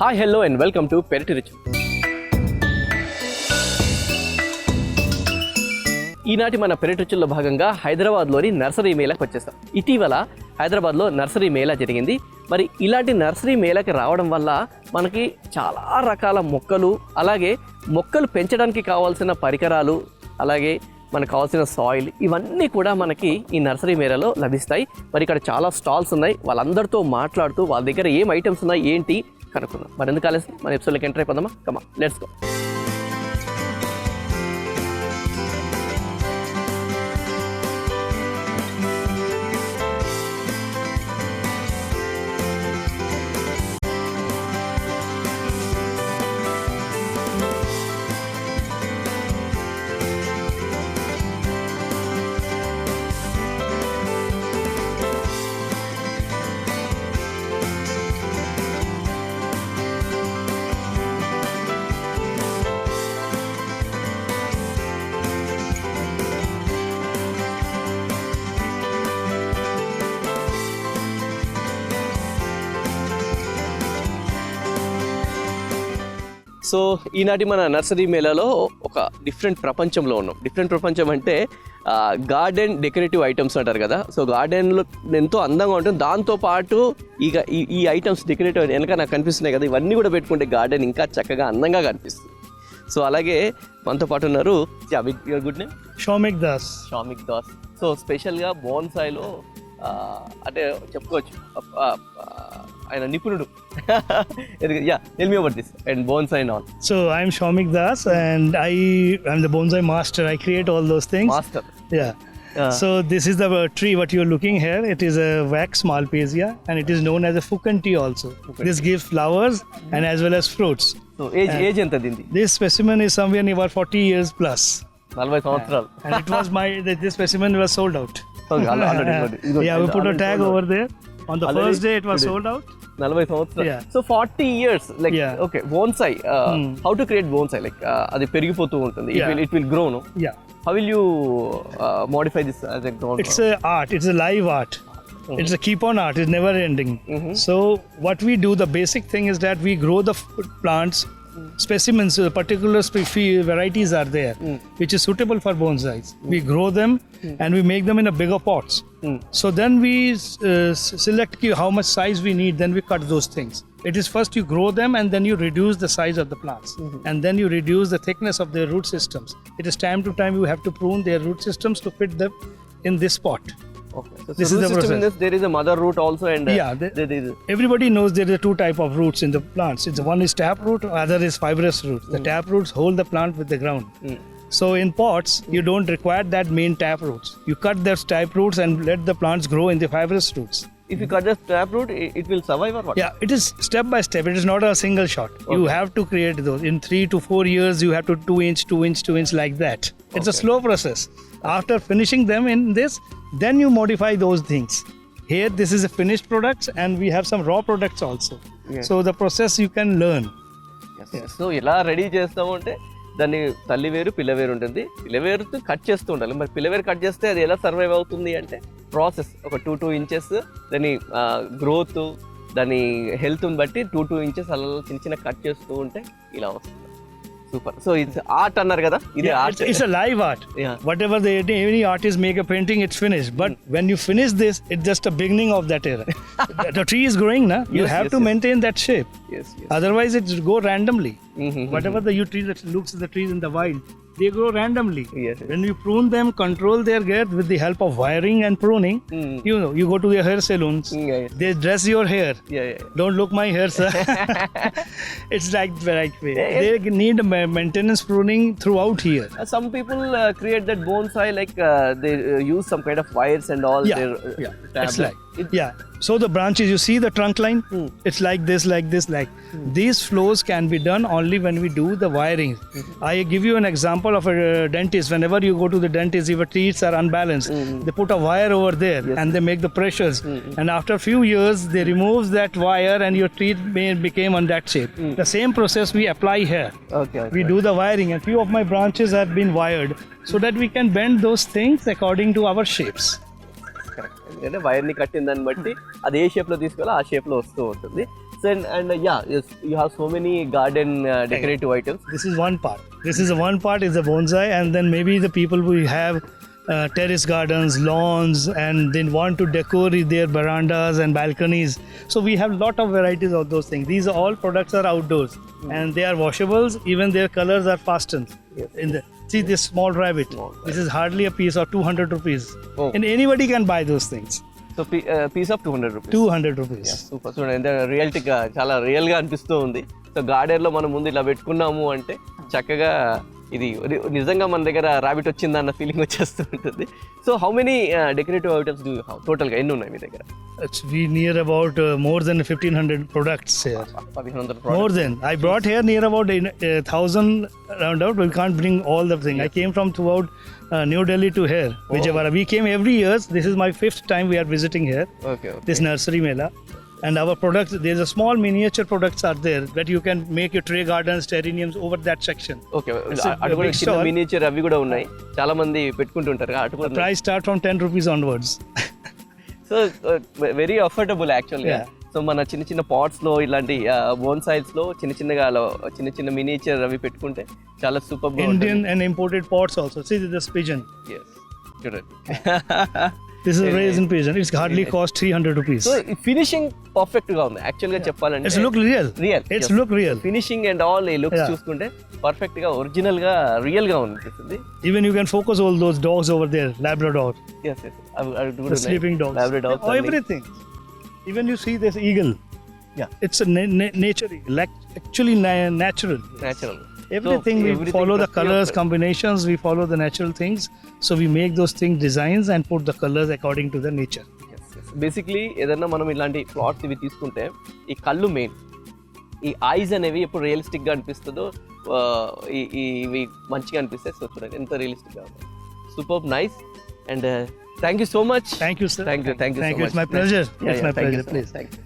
Hi hello and welcome to పెరటి రుచులు. ఈనాటి మన పెరటి రుచుల్లో భాగంగా హైదరాబాద్లోని నర్సరీ మేళాకి వచ్చేస్తాం. ఇటీవల హైదరాబాద్లో నర్సరీ మేళా జరిగింది. మరి ఇలాంటి నర్సరీ మేళాకి రావడం వల్ల మనకి చాలా రకాల మొక్కలు, అలాగే మొక్కలు పెంచడానికి కావాల్సిన పరికరాలు, అలాగే మనకు కావాల్సిన సాయిల్, ఇవన్నీ కూడా మనకి ఈ నర్సరీ మేళాలో లభిస్తాయి. మరి ఇక్కడ చాలా స్టాల్స్ ఉన్నాయి. వాళ్ళందరితో మాట్లాడుతూ వాళ్ళ దగ్గర ఏం ఐటమ్స్ ఉన్నాయి ఏంటి కనుక్కుందాం. మరి ఎందుకు ఆలస్యం, మన ఎపిసోడ్లోకి ఎంటర్ అయిపోదామా? Come on, let's go. సో ఈనాటి మన నర్సరీ మేళాలో ఒక డిఫరెంట్ ప్రపంచంలో ఉన్నాం. డిఫరెంట్ ప్రపంచం అంటే గార్డెన్ డెకరేటివ్ ఐటమ్స్ అంటారు కదా. సో గార్డెన్లో ఎంతో అందంగా ఉంటుంది. దాంతోపాటు ఇక ఈ ఐటమ్స్ డెకరేటివ్ వెనక నాకు కనిపిస్తున్నాయి కదా, ఇవన్నీ కూడా పెట్టుకుంటే గార్డెన్ ఇంకా చక్కగా అందంగా కనిపిస్తుంది. సో అలాగే మనతో పాటు ఉన్నారు, గుడ్ నేమ్ షౌమిక్ దాస్. సో స్పెషల్గా బోన్సాయిలో అంటే చెప్పుకోవచ్చు ఆయన నిపుణుడు. Yeah, tell me about this and bonsai and all. So I'm Shomik Das and I'm the bonsai master. I create all those things. Master. Yeah. So this is the tree what you're looking here. It is a wax Malvasia and it is known as a Fukan tea also. This gives flowers and as well as fruits. So age enta dindi? This specimen is somewhere near about 40 years plus. 40 సంవత్సరాలు. And it was this specimen was sold out. Yeah, we put a tag over there. On the first day it was sold out. 40 సంవత్సరాలు. So 40 years like okay, bonsai. How to create bonsai? Like అది పెరిగిపోతూ ఉంటుంది. It will grow, no? Yeah. How will you modify this as a ground? It's a art. It's a live art. It's a keep on art. It's never ending. So what we do, the basic thing is that we grow the plants, specimens, particular varieties are there which is suitable for bonsais. We grow them and we make them in a bigger pots. So then we select how much size we need, then we cut those things. It is first you grow them and then you reduce the size of the plants and then you reduce the thickness of their root systems. It is time to time you have to prune their root systems to fit them in this pot. Okay. So this is the process. There is a mother root also, and everybody knows there are two type of roots in the plants. One is tap root, other is fibrous root. The tap roots hold the plant with the ground. So in pots, you don't require that main tap roots. You cut those tap roots and let the plants grow in the fibrous roots. If you cut the tap root, it will survive or what? Yeah, it is step by step. It is not a single shot. Okay. You have to create those. In 3 to 4 years, you have to 2 inch like that. It's a slow process. After finishing them in this, then you modify those things. Here, this is a finished product and we have some raw products also. So the process you can learn. So ఇలా ready చేస్తామంటే దాన్ని తల్లి వేరు పిల్ల వేరు ఉంటుంది. పిల్ల వేరు కట్ చేస్తూ ఉండాలి. మరి పిల్ల వేరు కట్ చేస్తే అది ఎలా సర్వైవ్ అవుతుంది అంటే ప్రాసెస్ ఒక 2 inches దాని గ్రోత్, దాని హెల్త్ని బట్టి 2 inches అలా చిన్న చిన్న కట్ చేస్తూ ఉంటే ఇలా వస్తుంది. సూపర్. సో ఇట్స్ ఆర్ట్ అన్నారు కదా, ఇది art. It's a live art. Whatever any artist make a painting, it's finished. But when you finish this, it's just a beginning of that era. The tree is growing, na? You have to maintain that shape. Yes. Otherwise, it go randomly. Whatever the tree that looks the trees in the wild, they grow randomly. When you prune them, control their growth with the help of wiring and pruning. You go to your hair salons. They dress your hair. Don't look my hair, sir. It's like the right way. They need maintenance pruning throughout here. Some people create that bonsai like they use some kind of wires and all. It's like so the branches, you see the trunk line, it's like this. These flows can be done only when we do the wiring. I give you an example of a dentist. Whenever you go to the dentist, if your teeth are unbalanced, they put a wire over there and they make the pressures, and after a few years they remove that wire and your teeth became on that shape. The same process we apply here. We do the wiring and few of my branches have been wired so that we can bend those things according to our shapes. ఎందుకంటే వైర్ని కట్టిన దాన్ని బట్టి అది ఏ షేప్లో తీసుకోవాలో ఆ షేప్లో వస్తూ ఉంటుంది. and yeah, yes, you have so many garden decorative items. This is one part. This is one part is the bonsai, and then maybe the people who have terrace gardens, lawns, and they want to decorate their verandas and balconies. So we have lot of varieties of those things. These all products are outdoors, and they are washables. Even their colors are fastened. Yes. See this small rabbit. This is hardly a piece of 200 rupees, Oh. and anybody can buy those things. So piece of 200 rupees. 200 rupees. Super చూడండి ఎంత రియల్టీగా చాలా రియల్గా అనిపిస్తూ ఉంది. So గార్డెన్లో మనం ముందు ఇలా పెట్టుకున్నాము అంటే చక్కగా ఇది నిజంగా మన దగ్గర రాబిట్ వచ్చిందన్న ఫీలింగ్ వచ్చేస్తూ ఉంటుంది. So how many decorative items do you have టోటల్గా ఎన్ని ఉన్నాయి మీ దగ్గర? We near about more than 1500 products here. 1500 More than. I brought here near about 1000 round out, but we can't bring all the thing. I came from throughout New Delhi to here, Vijayawada. We came every year. This is my 5th time we are visiting here, okay this nursery mela. And our products, there's a small miniature products are there that you can make your tray gardens, terrariums over that section. Okay It's a అటు కూడా big చిన్న stall. Miniature అవి కూడా ఉన్నాయి, చాలా మంది పెట్టుకుంటుంటారు అటు కూడా. Price start from 10 rupees onwards. So very affordable యాక్చువల్గా. Yeah. సో మన చిన్న చిన్న పాట్స్లో ఇలాంటి బోన్సైల్స్లో చిన్న చిన్న మినియేచర్ అవి పెట్టుకుంటే చాలా super. Indian and imported pots also. See this pigeon. చూడండి. This is a raisin pigeon. It's hardly cost 300 rupees. So finishing perfect గా ఉంది యాక్చువల్ గా చెప్పాలంటే. It's look real. It's look real. Finishing and all ఈ looks Yeah. చూసుకుంటే perfect గా original గా real గా అనిపిస్తుంది. Even you can focus all those dogs over there, Labrador, the sleeping dogs, oh, everything. Even you see this eagle. Yeah. It's a nature, like actually natural. Natural. Everything we follow the colors combinations. We follow the natural things. So we make those things designs and put the colors according to the nature. Basically ఏదన్నా మనం ఇలాంటి plots ఇవి తీసుకుంటే ఈ కళ్ళు main, ఈ ice అనేవి ఎప్పుడు రియలిస్టిక్ గా అనిపిస్తుందో ఇవి మంచిగా అనిపిస్తాయి. సో చూడండి ఎంత రియలిస్టిక్ గా ఉంది. Super nice and thank you so much. Thank you, sir. Thank you Thank you. It's my pleasure. It's my pleasure. Please. Thank you.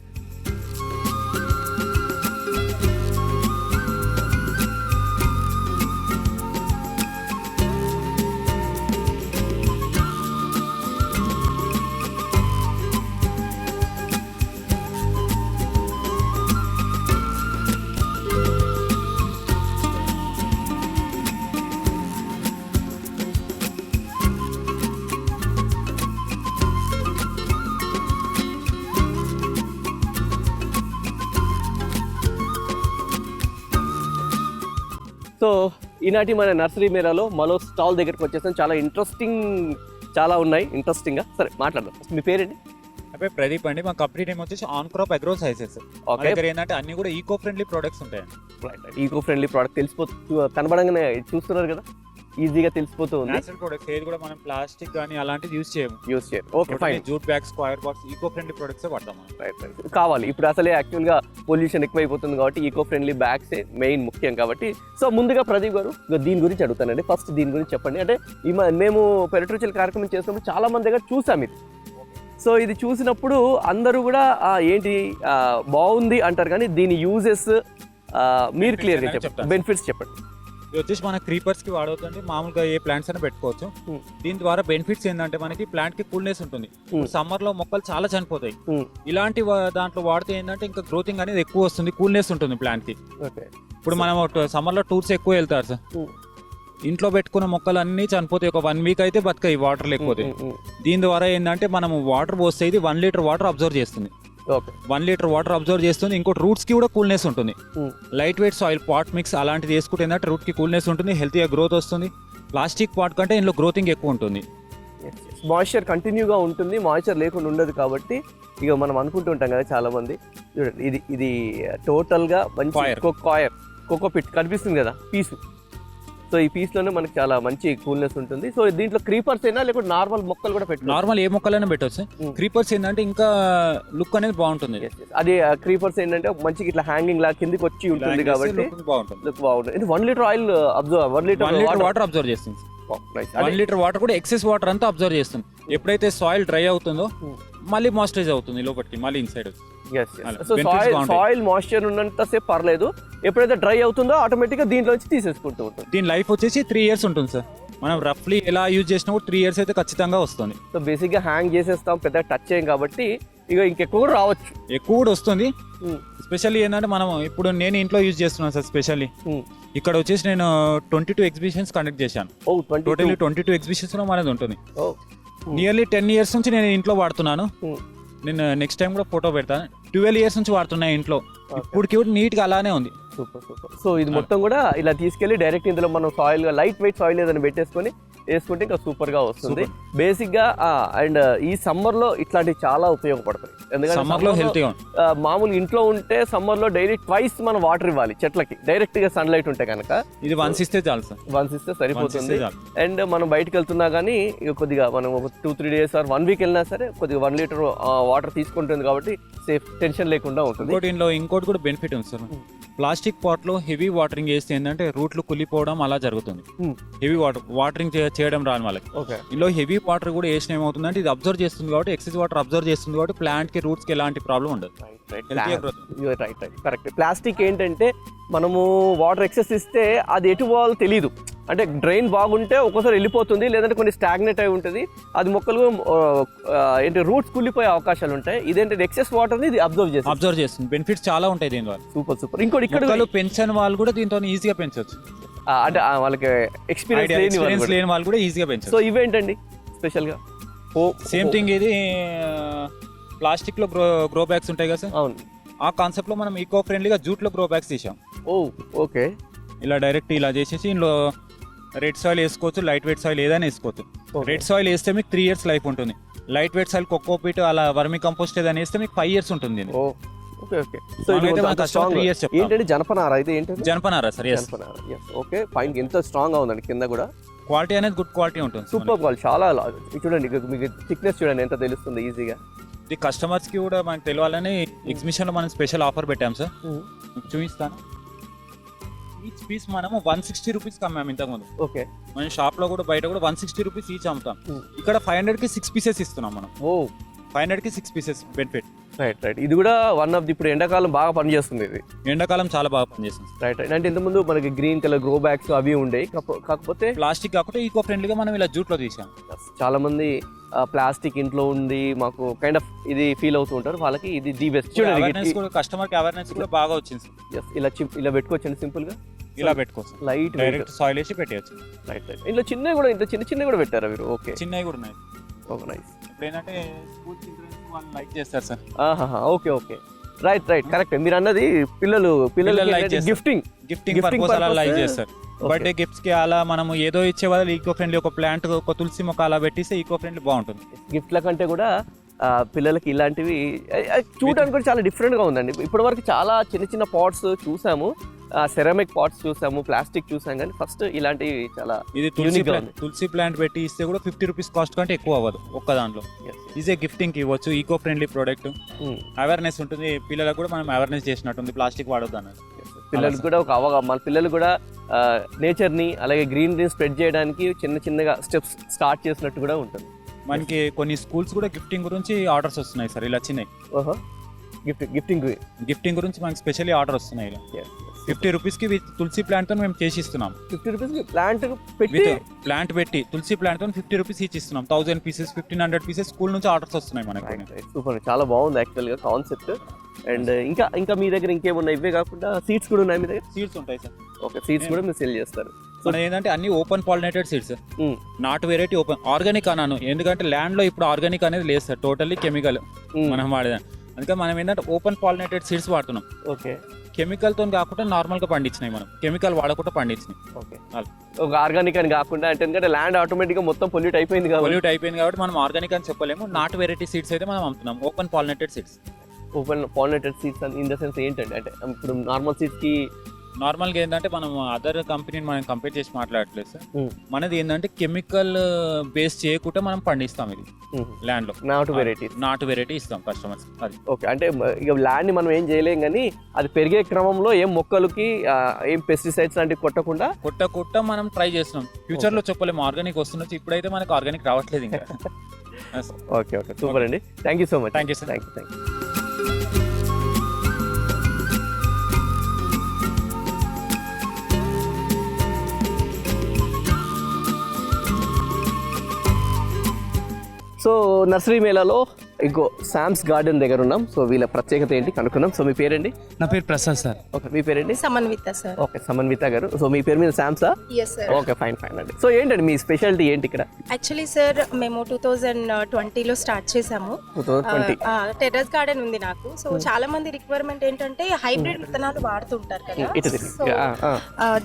So ఈనాటి మన నర్సరీ మేళాలో మరో స్టాల్ దగ్గరికి వచ్చేసాం. చాలా చాలా ఉన్నాయి ఇంట్రెస్టింగ్గా. సరే మాట్లాడదాం. మీ పేరేంటి? నా పేరు ప్రదీప్ అండి. మా కంపెనీ నేమ్ వచ్చేసి on crop agro sciences. Okay. దగ్గర ఏంటంటే అన్ని కూడా ఈకో ఫ్రెండ్లీ ప్రొడక్ట్స్ ఉంటాయండి. ఈకో ఫ్రెండ్లీ ప్రోడక్ట్ కనబడంగానే చూస్తున్నారు కదా, ఈజీగా తెలిసిపోతూ ఉంది. నేచురల్ ప్రొడక్ట్స్ ఏది కూడా మనం ప్లాస్టిక్ కానీ అలాంటివి యూజ్ చేయము. యూస్ చేయండి. Okay fine. Jute bags, square box, eco friendly products వాడతాం మనం. రైట్ కావాలి. ఇప్పుడు అసలే యాక్చువల్గా పొల్యూషన్ ఎక్కువైపోతుంది కాబట్టి ఈకో ఫ్రెండ్లీ బ్యాగ్సే మెయిన్ ముఖ్యం కాబట్టి. సో ముందుగా ప్రదీప్ గారు దీని గురించి అడుగుతానండి. ఫస్ట్ దీని గురించి చెప్పండి. అంటే మేము పెరట్రుచుల కార్యక్రమం చేసినప్పుడు చాలా మంది దగ్గర చూసాం ఇది. సో ఇది చూసినప్పుడు అందరూ కూడా ఏంటి బాగుంది అంటారు, కానీ దీని యూజెస్ మీరు క్లియర్గా చెప్పండి. బెనిఫిట్స్ చెప్పండి. ఇది వచ్చేసి మన క్రీపర్స్ కి వాడవుతుంది. మామూలుగా ఏ ప్లాంట్స్ అయినా పెట్టుకోవచ్చు. దీని ద్వారా బెనిఫిట్స్ ఏంటంటే మనకి ప్లాంట్ కి కూల్నెస్ ఉంటుంది. సమ్మర్ లో మొక్కలు చాలా చనిపోతాయి. ఇలాంటి దాంట్లో వాడితే ఏంటంటే ఇంకా గ్రోతింగ్ అనేది ఎక్కువ వస్తుంది, కూల్నెస్ ఉంటుంది ప్లాంట్ కి. ఇప్పుడు మనం సమ్మర్ లో టూర్స్ ఎక్కువ వెళ్తారు సార్, ఇంట్లో పెట్టుకున్న మొక్కలు అన్ని చనిపోతాయి. ఒక 1 వీక్ అయితే బతకాయి వాటర్ లేకపోతే. దీని ద్వారా ఏంటంటే మనం వాటర్ పోస్తే ఇది 1 లీటర్ వాటర్ అబ్జర్వ్ చేస్తుంది. 1 లీటర్ వాటర్ అబ్జర్వ్ చేస్తుంది. ఇంకోటి రూట్స్ కి కూడా కూల్నెస్ ఉంటుంది. Light weight soil pot mix అలాంటిది వేసుకుంటే ఏంటంటే రూట్ కి కూల్నెస్ ఉంటుంది, హెల్తీగా గ్రోత్ వస్తుంది. ప్లాస్టిక్ పాట్ కంటే ఇందులో గ్రోతింగ్ ఎక్కువ ఉంటుంది. మాయిశ్చర్ కంటిన్యూగా ఉంటుంది, మాయిశ్చర్ లేకుండా ఉండదు. కాబట్టి ఇక మనం అనుకుంటూ ఉంటాం కదా చాలా మంది. చూడండి ఇది టోటల్గా మంచి కోకోపిట్ కనిపిస్తుంది కదా పీసు. సో ఈ పీస్లోనే మనకి చాలా మంచి కూల్నెస్ ఉంటుంది. సో దీంట్లో క్రీపర్స్ అయినా లేకపోతే నార్మల్ మొక్కలు కూడా పెట్టు, నార్మల్ ఏ మొక్కలైనా పెట్టవచ్చు. క్రీపర్స్ ఏంటంటే ఇంకా లుక్ అనేది బాగుంటుంది. అది క్రీపర్స్ ఏంటంటే మంచిగా ఇట్లా హ్యాంగింగ్ లా కిందికి వచ్చి ఉంటుంది కాబట్టి బాగుంటుంది. లుక్ బాగుంటుంది. 1 litre oil observe 1 litre water observe చేస్తుంది. 1 లీటర్ వాటర్ కూడా ఎక్సెస్ వాటర్ అంతా అబ్జర్వ్ చేస్తుంది. ఎప్పుడైతే సాయిల్ డ్రై అవుతుందో మళ్ళీ మాయిశ్చరైజ్ అవుతుంది లోపలికి, మళ్ళీ ఇన్సైడ్. సో సాయిల్ మాయిశ్చర్ ఉన్నంత సేపు పర్లేదు, ఎప్పుడైతే డ్రై అవుతుందో ఆటోమేటిక్గా దీంట్లోంచి తీసేసుకుంటూ ఉంటుంది. దీని లైఫ్ వచ్చేసి 3 years ఉంటుంది సార్. మనం రఫ్లీ ఎలా యూజ్ చేసినా కూడా 3 years అయితే ఖచ్చితంగా వస్తుంది. సో బేసిక్గా హ్యాంగ్ చేసేస్తాం, పెద్ద టచ్ చేయం కాబట్టి ఇక ఇంకెక్కువ కూడా రావచ్చు. ఎక్కువ కూడా వస్తుంది. ఉమ్, స్పెషల్లీ ఏంటంటే మనం ఇప్పుడు నేను ఇంట్లో యూజ్ చేస్తున్నాను సార్. స్పెషల్లీ ఉమ్. ఇక్కడ వచ్చేసి నేను 22 ఎగ్జిబిషన్స్ కండక్ట్ చేశాను. ఓ 22. టోటల్లీ 22 ఎగ్జిబిషన్స్ లో మనది ఉంటుంది. ఓ నియర్లీ 10 years నుంచి నేను ఇంట్లో వాడుతున్నాను. ఉమ్. నేను నెక్స్ట్ టైం కూడా ఫోటో పెడతాను. 12 years నుంచి వాడుతున్నా ఇంట్లో. ఇప్పటికి కూడా నీట్గా అలానే ఉంది. Super super. సో ఇది మొత్తం కూడా ఇలా తీసుకెళ్లి డైరెక్ట్ ఇందులో మనం సాయిల్ లైట్ వెయిట్ సాయిల్ ఏదైనా పెట్టేసుకొని వేసుకుంటే ఇంకా సూపర్ గా వస్తుంది. బేసిక్ గా అండ్ ఈ సమ్మర్ లో ఇట్లాంటివి చాలా ఉపయోగపడతాయి. ఎందుకంటే సమ్మర్ లో హెల్తీగా ఉంది. మామూలు ఇంట్లో ఉంటే సమ్మర్ లో డైలీ ట్వైస్ మనం వాటర్ ఇవ్వాలి చెట్లకి, డైరెక్ట్ గా సన్ లైట్ ఉంటే కనుక. ఇది వన్స్ ఇస్తే చాలు సార్. వన్స్ ఇస్తే సరిపోతుంది. ఇస్తే చాలు. అండ్ మనం బయటకు వెళ్తున్నా కానీ ఇక కొద్దిగా మనం ఒక 2-3 days ఆర్ 1 week వెళ్ళినా సరే కొద్దిగా 1 liter వాటర్ తీసుకుంటుంది కాబట్టి సేఫ్, టెన్షన్ లేకుండా ఉంటుంది. ఇంకోటి కూడా బెనిఫిట్ ఉంది సార్. ప్లాస్టిక్ పాట్ లో హెవీ వాటరింగ్ చేస్తే ఏంటంటే రూట్లు కుళ్ళిపోవడం అలా జరుగుతుంది. హెవీ వాటరింగ్ చేయడం రాని వాళ్ళకి. ఓకే. ఇందులో హెవీ వాటర్ కూడా వేసిన ఏమవుతుందంటే ఇది అబ్జర్వ్ చేస్తుంది కాబట్టి, ఎక్సెస్ వాటర్ అబ్జర్వ్ చేస్తుంది కాబట్టి ప్లాంట్ కి రూట్స్ కి ఎలాంటి ప్రాబ్లం ఉండదు. Right correct. ప్లాస్టిక్ ఏంటంటే మనము వాటర్ ఎక్సెస్ ఇస్తే అది ఎటు పోవాలో తెలియదు. అంటే డ్రైన్ బాగుంటే ఒక్కోసారి వెళ్ళిపోతుంది, లేదంటే కొన్ని స్టాగ్నెట్ అయి ఉంటుంది. అది మొక్కలు ఏంటి రూట్స్ కుళ్ళిపోయే అవకాశాలు ఉంటాయి. ఇదేంటి ఎక్సెస్ వాటర్ ని ఇది అబ్జర్వ్ చేస్తుంది. బెనిఫిట్స్ చాలా ఉంటాయి దీని వల్ల. సూపర్. ఇంకోటి ఇక్కడ పెంచని వాళ్ళు కూడా దీంతో ఈజీగా పెంచవచ్చు. అంటే వాళ్ళకి ఎక్స్పీరియన్స్ లేని వాళ్ళు కూడా ఈజీగా పెంచవచ్చు. సో ఇవేంటండి స్పెషల్ గా? సేమ్ థింగ్ ఇది ప్లాస్టిక్ లో గ్రో బ్యాగ్స్ ఉంటాయి కదా సార్. అవును. ఆ కాన్సెప్ట్ లో మనం ఈకో ఫ్రెండ్లీగా జూట్ లో గ్రో బ్యాగ్స్ తీసాం. ఓ ఓకే. ఇలా డైరెక్ట్ ఇలా చేసేసి ఇందులో రెడ్ సాయిల్ వేసుకోవచ్చు, లైట్ వెయిట్ సాయిల్ ఏదైనా వేసుకోవచ్చు. రెడ్ సాయిల్ వేస్తే మీకు 3 years లైఫ్ ఉంటుంది. లైట్ వెయిట్ సాయిల్ కోకోపీట్ అలా వర్మి కంపోస్ట్ ఏదైనా వేస్తే మీకు 5 years ఉంటుంది. ఓకే. సో ఏంటంటే జనపనార అయితే ఏంటంటే జనపనారా సార్? జనపనార. Okay fine. ఎంత స్ట్రాంగ్ గా ఉందండి కింద కూడా. క్వాలిటీ అనేది గుడ్ క్వాలిటీ ఉంటుంది. Super quality. చాలా చూడండి, మీకు థిక్నెస్ చూడండి ఎంత తెలుస్తుంది ఈజీగా. ఇది కస్టమర్స్ కి కూడా మనకు తెలియాలని ఎగ్జిబిషన్ లో మనం స్పెషల్ ఆఫర్ పెట్టాం సార్. చూపిస్తాను. ఈచ్ పీస్ మనము 160 rupees అమ్మాము ఇంతకుముందు. ఓకే. మన షాప్ లో కూడా బయట కూడా 160 rupees ఈచ్ అమ్ముతాం. ఇక్కడ 500 కి 6 pieces ఇస్తున్నాం మనం. ఓ 500 కి 6 pieces బెనిఫిట్. రైట్. ఇది కూడా వన్ ఆఫ్ ది ఇప్పుడు ఎండాకాలం బాగా పనిచేస్తుంది. ఇది ఎండాకాలం చాలా బాగా పనిచేస్తుంది. రైట్. అంటే ఇంతకుముందు మనకి గ్రీన్ కలర్ గ్రో బ్యాగ్స్ అవి ఉండేవి, కాకపోతే ప్లాస్టిక్ కాకుండా ఈకో ఫ్రెండ్లీగా మనం ఇలా జూట్ లో తీసాం. చాలా మంది ప్లాస్టిక్ ఇంట్లో ఉంది మాకు కైండ్ ఆఫ్ ఇది ఫీల్ అవుతూ ఉంటారు. వాళ్ళకి ఇది ది బెస్ట్. చూడండి కస్టమర్ కి అవేర్నెస్ కూడా బాగా వచ్చింది. ఇలా పెట్టుకోవచ్చండి సింపుల్ గా. ఇలా పెట్టుకోవచ్చు. లైట్ డైరెక్ట్ సాయిల్ వేసి పెట్టేయచ్చు. రైట్. ఇంట్లో చిన్నవి కూడా ఇంత చిన్న కూడా పెట్టారా మీరు? ఓకే. చిన్నవి కూడా ఉన్నాయి. Okay nice. ఇప్పుడు ఏంటంటే స్కూల్ చిల్డ్రన్స్ వాళ్ళు లైక్ చేస్తారు సార్. ఓకే. Right correct. మీరు అన్నది పిల్లలు గిఫ్టింగ్ పర్పస్ అలా లైక్ చేస్తారు. బర్త్డే గిఫ్ట్స్ కి అలా మనం ఏదో ఇచ్చే వాళ్ళు ఈకో ఫ్రెండ్లీ ఒక ప్లాంట్ ఒక తులసి మొక్క అలా పెట్టిస్తే ఈకో ఫ్రెండ్లీ బాగుంటుంది. గిఫ్ట్ల కంటే కూడా పిల్లలకి ఇలాంటివి చూడడానికి కూడా చాలా డిఫరెంట్గా ఉందండి. ఇప్పటి వరకు చాలా చిన్న పాట్స్ చూసాము, సెరామిక్ పాట్స్ చూసాము, ప్లాస్టిక్ చూసాం, కానీ ఫస్ట్ ఇలాంటివి చాలా ఇది తులసి ప్లాంట్ పెట్టి ఇస్తే కూడా 50 rupees కాస్ట్ కంటే ఎక్కువ అవ్వదు ఒక్క దాంట్లో. ఈజీ గిఫ్టింగ్ కి ఇవ్వచ్చు. Eco friendly product. అవేర్నెస్ ఉంటుంది పిల్లలకు కూడా. మనం అవేర్నెస్ చేసినట్టుంది ప్లాస్టిక్ వాడొద్దు అన్నది. పిల్లలకు కూడా ఒక మన పిల్లలు కూడా నేచర్ని అలాగే గ్రీనరీ స్ప్రెడ్ చేయడానికి చిన్నగా స్టెప్స్ స్టార్ట్ చేసినట్టు కూడా ఉంటుంది. మనకి కొన్ని స్కూల్స్ కూడా గిఫ్టింగ్ గురించి ఆర్డర్స్ వస్తున్నాయి సార్. ఇలా చిన్నవి గిఫ్టింగ్ గురించి మనకి స్పెషల్లీ ఆర్డర్ వస్తున్నాయి. ఇలా 50 rupees కి తులసి ప్లాంట్ తో మేము చేసి ఇస్తున్నాం. 50 rupees ప్లాంట్ పెట్టి తులసి ప్లాంట్ తో 50 rupees ఈచ్ ఇస్తున్నాం. 1000 pieces 1500 pieces స్కూల్ నుంచి ఆర్డర్స్ వస్తున్నాయి మనకి. సూపర్. చాలా బాగుంది యాక్చువల్ గా కాన్సెప్ట్. అండ్ ఇంకా మీ దగ్గర ఇంకేమున్నాయి? ఇవే కాకుండా సీడ్స్ కూడా ఉన్నాయి మీ దగ్గర? సీడ్స్ ఉంటాయి సార్. ఓకే. సీడ్స్ కూడా మీరు సెల్ చేస్తారు. మన ఏంటంటే అన్ని open pollinated seeds. Not variety open organic అన్నాను ఎందుకంటే ల్యాండ్ లో ఇప్పుడు ఆర్గానిక్ అనేది లేదు సార్. టోటల్లీ కెమికల్ మనం వాడేదాం. అందుకని మనం ఏంటంటే ఓపెన్ పాలినేటెడ్ సీడ్స్ వాడుతున్నాం. ఓకే. కెమికల్ తో కాకుండా నార్మల్ గా పండించినాయి. మనం కెమికల్ వాడకుండా పండించినాయి. ఓకే. ఒక ఆర్గానిక్ అని కాకుండా అంటే ఎందుకంటే ల్యాండ్ ఆటోమేటిక్ గా మొత్తం పొల్యూట్ అయిపోయింది కాబట్టి మనం ఆర్గానిక్ అని చెప్పలేము. నాట్ వెరైటీ సీడ్స్ అయితే మనం అమ్ముతున్నాం. Open pollinated seeds. Open pollinated seeds in the sense ఏంటంటే అంటే ఇప్పుడు నార్మల్ సీడ్స్ కి నార్మల్గా ఏంటంటే మనం అదర్ కంపెనీని మనం కంపేర్ చేసి మాట్లాడట్లేదు సార్. మనది ఏంటంటే కెమికల్ బేస్ చేయకుండా మనం పండిస్తాం. ఇది ల్యాండ్ లో నాటు వెరైటీ ఇస్తాం కస్టమర్స్. అది ఓకే. అంటే ఇక ల్యాండ్ ని మనం ఏం చేయలేం, కానీ అది పెరిగే క్రమంలో ఏం మొక్కలకి ఏం పెస్టిసైడ్స్ లాంటివి కొట్టకుండా మనం ట్రై చేస్తున్నాం. ఫ్యూచర్ లో చెప్పలేము ఆర్గానిక్ వస్తుండొచ్చు. ఇప్పుడైతే మనకు ఆర్గానిక్ రావట్లేదు ఇంకా. ఓకే. సూపర్ అండి. Thank you so much. Thank you sir. Thank you. So nursery మేళాలో ఇంకో శామ్స్ గార్డెన్ దగ్గర ఉన్నాం. సో వీళ్ళ ప్రత్యేకత ఏంటి కనుక్కుందాం. సో మీ పేరండి? నా పేరు ప్రసాద్ సార్. ఓకే, మీ పేరండి? సమన్విత సార్. ఓకే, సమన్విత గారు. సో మీ పేరు మీద శామ్సా? Yes sir. ఓకే, ఫైన్ అండి. సో ఏంటండి మీ స్పెషాలిటీ ఏంటి ఇక్కడ? యాక్చువల్లీ సార్ మేము 2020లో స్టార్ట్ చేసాము. 2020 టెర్రస్ గార్డెన్ ఉంది నాకు. సో చాలా మంది రిక్వైర్మెంట్ ఏంటంటే హైబ్రిడ్ విత్తనాలు వాడుతుంటారు కదా. ఇటు తిరిగి. సో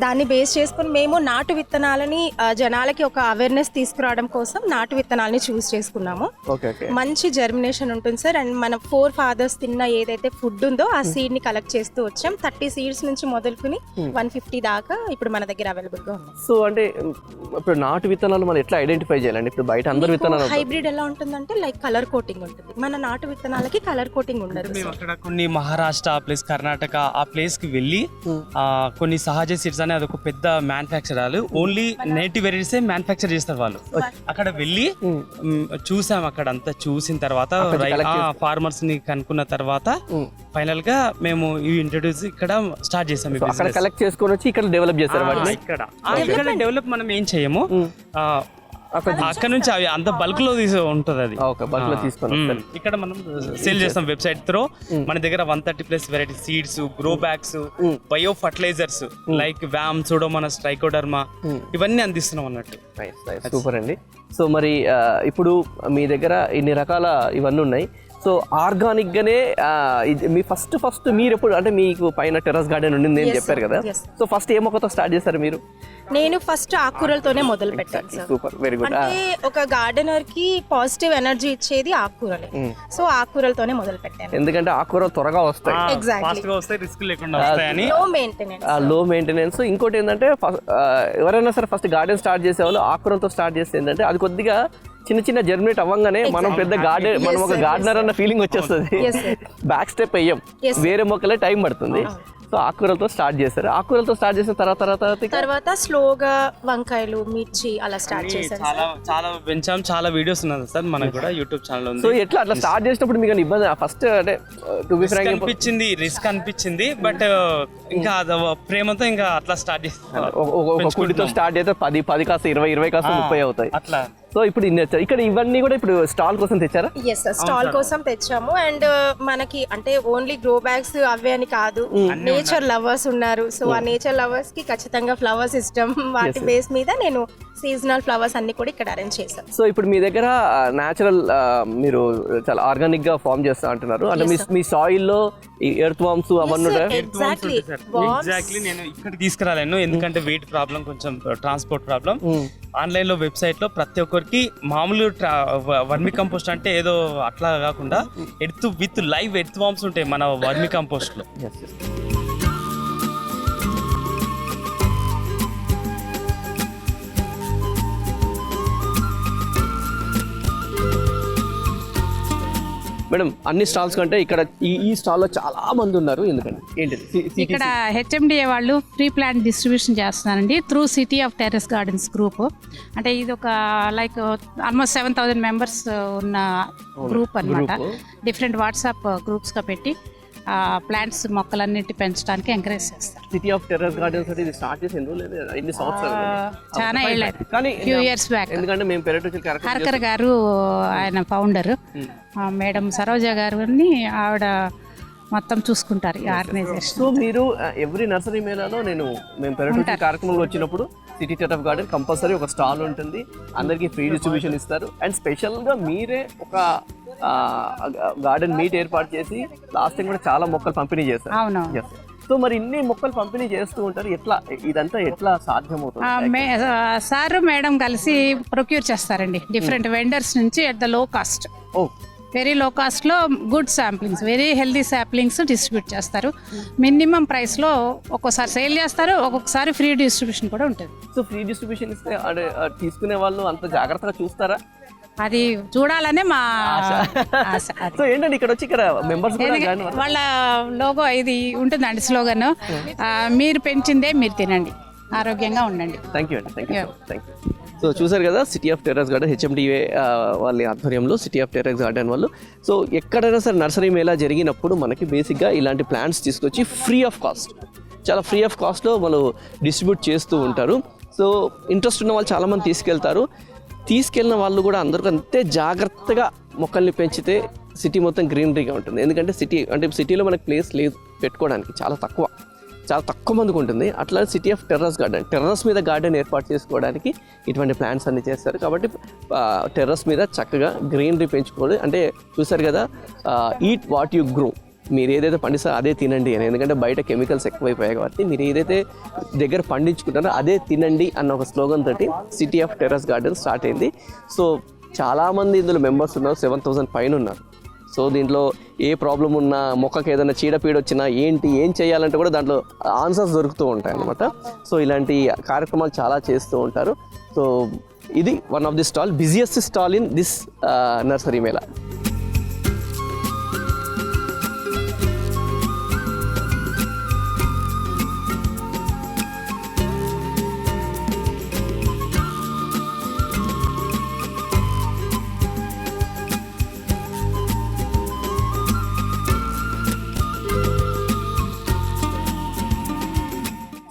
దాన్ని బేస్ చేసుకుని మేము నాటు విత్తనాలని జనాలకి ఒక అవేర్నెస్ తీసుకురావడం కోసం నాటు విత్తనాలని చూస్ చేసుకున్నాము. Okay okay. మంచి జర్మినేషన్ ఉంటుంది సార్. అండ్ మన 4 fathers తిన్న ఏదైతే ఫుడ్ ఉందో ఆ సీడ్ ని కలెక్ట్ చేస్తూ వచ్చాం. 30 seeds నుంచి మొదలుకుని 150 దాకా ఇప్పుడు మన దగ్గర అవైలబుల్ గా ఉన్నాయి. సో అంటే ఇప్పుడు నాటు విత్తనాలు మనం ఎట్లా ఐడెంటిఫై చేయాలండి? ఇప్పుడు బయట అందరు విత్తనాలు హైబ్రిడ్ ఎలా ఉంటుందంటే లైక్ కలర్ కోటింగ్ ఉంటుంది. మన నాటు విత్తనాలకి కలర్ కోటింగ్ ఉండదు. మేము అక్కడ కొన్ని మహారాష్ట్ర ప్లస్ కర్ణాటక ఆ ప్లేస్ కి వెళ్ళి కొన్ని సహజ సీడ్స్ అనే అదొక పెద్ద manufacturer, only native varieties manufacture చేస్తారు వాళ్ళు. అక్కడ వెళ్ళి చూసాం. అక్కడ అంతా చూసిన తర్వాత ఫార్మర్స్ ని కనుక్కున్న తర్వాత ఫైనల్ గా మేము ఇవి ఇంట్రడ్యూస్ ఇక్కడ స్టార్ట్ చేసాం. అక్కడ కలెక్ట్ చేసుకొని వచ్చి ఇక్కడ డెవలప్ చేస్తారు వాటిని. ఇక్కడ డెవలప్ మనం ఏం చేయము. అక్కడ నుంచి అవి అంత బల్క్ లో ఉంటది. అది బల్క్ లో తీసుకొని ఇక్కడ మనం సేల్ చేస్తాం వెబ్సైట్ త్రో. మన దగ్గర 130+ variety seeds, grow bags, bio fertilisers like VAM, pseudomonas, trichoderma ఇవన్నీ అందిస్తున్నాం అన్నట్టు. సూపర్ అండి. సో మరి ఇప్పుడు మీ దగ్గర ఇన్ని రకాల ఇవన్నీ ఉన్నాయి. సో ఆర్గానిక్ గానే మీ ఫస్ట్ మీరు ఎప్పుడు అంటే మీకు పైన టెర్రస్ గార్డెన్ ఉండింది అని చెప్పారు కదా. సో ఫస్ట్ ఏ మొక్కతో స్టార్ట్ చేశారు మీరు? నేను ఫస్ట్ ఆకుకూరలతోనే మొదలు పెట్టాను సార్. Super, very good. అంటే ఒక గార్డెనర్ కి పాజిటివ్ ఎనర్జీ ఇచ్చేది ఆకుకూరలే. సో ఆకుకూరలతోనే మొదలు పెట్టాను. ఎందుకంటే ఆకుకూరలు త్వరగా వస్తాయి, రిస్క్ లేకుండా వస్తాయని. లో మెయింటెనెన్స్. ఇంకోటి ఏంటంటే ఎవరైనా సరే ఫస్ట్ గార్డెన్ స్టార్ట్ చేసే వాళ్ళు ఆకుకూరలతో స్టార్ట్ చేస్తే ఏంటంటే అది కొద్దిగా చిన్న జర్మినేట్ అవ్వగానే మనం పెద్ద గార్డెన్, మనం ఒక గార్డెనర్ అన్న ఫీలింగ్ వచ్చేస్తుంది. బ్యాక్ స్టెప్ అయ్యాం, వేరే మొక్కలే టైం పడుతుంది. సో ఆకుకూరలతో స్టార్ట్ చేశారు. ఆకుకూరలతో స్టార్ట్ చేసిన తర్వాత స్లోగా వంకాయలు, మిర్చి అలా స్టార్ట్ చేశారు. చాలా పెంచాం. చాలా వీడియోస్ ఉన్నాయి సార్ మనకు కూడా యూట్యూబ్ ఛానల్ ఉంది. సో ఎట్లా అట్లా స్టార్ట్ చేసినప్పుడు మీకు ఇబ్బంది ఫస్ట్ అంటే అనిపించింది, రిస్క్ అనిపించింది. బట్ ఇంకా ప్రేమతో ఇంకా అట్లా స్టార్ట్ చేస్తాం. ఒక కుడితో స్టార్ట్ అయితే 10 కాస్త 20 కాస్త 30 అవుతాయి అట్లా. సో ఇప్పుడు ఇక్కడ ఇవన్నీ కూడా ఇప్పుడు స్టాల్ కోసం తెచ్చారా? ఎస్ సార్, స్టాల్ కోసం తెచ్చాము. అండ్ మనకి అంటే ఓన్లీ గ్రో బ్యాగ్స్ అవే అని కాదు, నేచర్ లవర్స్ ఉన్నారు. సో ఆ నేచర్ లవర్స్ కి ఖచ్చితంగా ఫ్లవర్స్ ఇష్టం. వాటి బేస్ మీద నేను సీజనల్ ఫ్లవర్స్ అన్ని కూడా ఇక్కడ అరేంజ్ చేశాను. సో ఇప్పుడు మీ దగ్గర న్యాచురల్ మీరు చాలా ఆర్గానిక్ గా ఫార్మ్ చేస్తా అంటున్నారు. అంటే మీ సాయిల్ లో ఎర్త్ వామ్స్ అవన్నీ ఎగ్జాక్ట్లీ నేను ఇక్కడ తీసుకురాలేను, ఎందుకంటే వెయిట్ ప్రాబ్లం, కొంచెం ట్రాన్స్పోర్ట్ ప్రాబ్లం. ఆన్లైన్ లో వెబ్సైట్ లో ప్రతి ఒక్కరికి మామూలు వర్మి కంపోస్ట్ అంటే ఏదో అట్లా కాకుండా విత్ లైవ్ ఎర్త్ వామ్స్ ఉంటాయి మన వర్మి కంపోస్ట్ లో. మేడం అన్ని స్టాల్స్ కంటే ఇక్కడ ఈ స్టాల్లో చాలా మంది ఉన్నారు. ఎందుకంటే ఏంటిది? ఇక్కడ హెచ్ఎండిఏ వాళ్ళు ఫ్రీ ప్లాంట్ డిస్ట్రిబ్యూషన్ చేస్తున్నారండి through city of terrace gardens group. అంటే ఇది ఒక లైక్ ఆల్మోస్ట్ 7,000 మెంబర్స్ ఉన్న గ్రూప్ అన్నమాట. డిఫరెంట్ వాట్సాప్ గ్రూప్స్గా పెట్టి ప్లాంట్స్ మొక్కలన్నిటి పెంచడానికి ఎంకరేజ్ చేస్తారు. సిటీ ఆఫ్ టెర్రస్ గార్డెన్స్ అంటే ఇది స్టార్ట్ చేసి ఎన్ని సంవత్సరాలు? చాలా ఏళ్ళైంది, ఫ్యూ ఇయర్స్ బ్యాక్. ఎందుకంటే మేము పెరటోచిల్ హర్కర్ గారు ఆయన ఫౌండర్, మేడం సరోజ గారిని ఆవిడ మొత్తం చూసుకుంటారు ఈ ఆర్గనైజేషన్. సో మీరు ఎవ్రీ నర్సరీ మేళాలో మేము పెరటోచిల్ కార్యక్రమంలో వచ్చినప్పుడు సిటీ టెర్రస్ గార్డెన్ కంపల్సరీ ఒక స్టాల్ ఉంటుంది, అందరికీ ఫ్రీ డిస్ట్రిబ్యూషన్ ఇస్తారు. అండ్ స్పెషల్గా మీరే ఒక గార్డెన్ మీట్ ఏర్పాటు చేసి లాస్ట్ టైం కూడా చాలా మొక్కలు పంపిణీ చేస్తారు. అవునవును. సో మరి ఇన్ని మొక్కలు పంపిణీ చేస్తూ ఉంటారు, ఇదంతా ఎట్లా సాధ్యమవుతుంది? సార్ మేడం కలిసి ప్రొక్యూర్ చేస్తారండి డిఫరెంట్ వెండర్స్ నుంచి at the low cost. Very low కాస్ట్లో good samplings, very healthy samplings distribute చేస్తారు. మినిమం ప్రైస్లో ఒక్కోసారి సేల్ చేస్తారు, ఒక్కొక్కసారి ఫ్రీ డిస్ట్రిబ్యూషన్ కూడా ఉంటుంది. సో ఫ్రీ డిస్ట్రిబ్యూషన్ ఇస్తే తీసుకునే వాళ్ళు అంత జాగ్రత్తగా చూస్తారా? అది చూడాలనే మా ఆశ. సో ఏంటంటే ఇక్కడ వచ్చి ఇక్కడ మెంబర్స్ వాళ్ళ లోగో ఇది ఉంటుందండి, స్లోగన్, మీరు పెంచిందే మీరు తినండి, ఆరోగ్యంగా ఉండండి. థ్యాంక్ యూ అండి, థ్యాంక్ యూ. సో చూసారు కదా, city of terrace garden HMDA వాళ్ళ ఆధ్వర్యంలో సిటీ ఆఫ్ టెర్రస్ గార్డెన్ వాళ్ళు. సో ఎక్కడైనా సరే నర్సరీ మేళా జరిగినప్పుడు మనకి బేసిక్గా ఇలాంటి ప్లాంట్స్ తీసుకొచ్చి ఫ్రీ ఆఫ్ కాస్ట్లో వాళ్ళు డిస్ట్రిబ్యూట్ చేస్తూ ఉంటారు. సో ఇంట్రెస్ట్ ఉన్న వాళ్ళు చాలామంది తీసుకెళ్తారు. తీసుకెళ్ళిన వాళ్ళు కూడా అందరికీ అంతే జాగ్రత్తగా మొక్కల్ని పెంచితే సిటీ మొత్తం గ్రీనరీగా ఉంటుంది. ఎందుకంటే సిటీలో మనకి ప్లేస్ లేదు పెట్టుకోవడానికి, చాలా తక్కువ మందికి ఉంటుంది. అట్లా సిటీ ఆఫ్ టెర్రస్ మీద గార్డెన్ ఏర్పాటు చేసుకోవడానికి ఇటువంటి ప్లాంట్స్ అన్ని చేస్తారు. కాబట్టి టెర్రస్ మీద చక్కగా గ్రీనరీ పెంచుకోవాలి. అంటే చూసారు కదా, ఈట్ వాట్ యు గ్రో, మీరు ఏదైతే పండిస్తారో అదే తినండి అని. ఎందుకంటే బయట కెమికల్స్ ఎక్కువైపోయాయి కాబట్టి మీరు ఏదైతే దగ్గర పండించుకుంటారో అదే తినండి అన్న ఒక స్లోగన్ తోటి city of terrace garden start అయింది. సో చాలామంది ఇందులో మెంబర్స్ ఉన్నారు, 7,000 పైన ఉన్నారు. సో దీంట్లో ఏ ప్రాబ్లం ఉన్నా, మొక్కకి ఏదైనా చీడపీడ వచ్చినా ఏం చేయాలంటే కూడా దాంట్లో ఆన్సర్స్ దొరుకుతూ ఉంటాయి అన్నమాట. సో ఇలాంటి కార్యక్రమాలు చాలా చేస్తూ ఉంటారు. సో ఇది one of the busiest stall in this nursery Mela.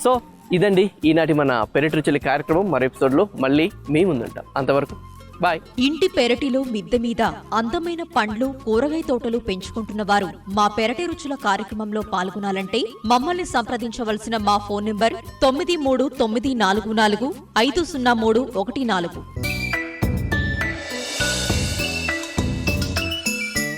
So ఇదండి ఈనాటి మన పెరటి రుచుల కార్యక్రమం. మరో ఎపిసోడ్లో మళ్ళీ మీ ముందుంటాం. అంతవరకు బాయ్. ఇంటి పెరటిలో మిద్దె మీద అందమైన పండ్లు, కూరగాయ తోటలు పెంచుకుంటున్న వారు మా పెరటి రుచుల కార్యక్రమంలో పాల్గొనాలంటే మమ్మల్ని సంప్రదించవలసిన మా ఫోన్ నంబర్ 9394450314.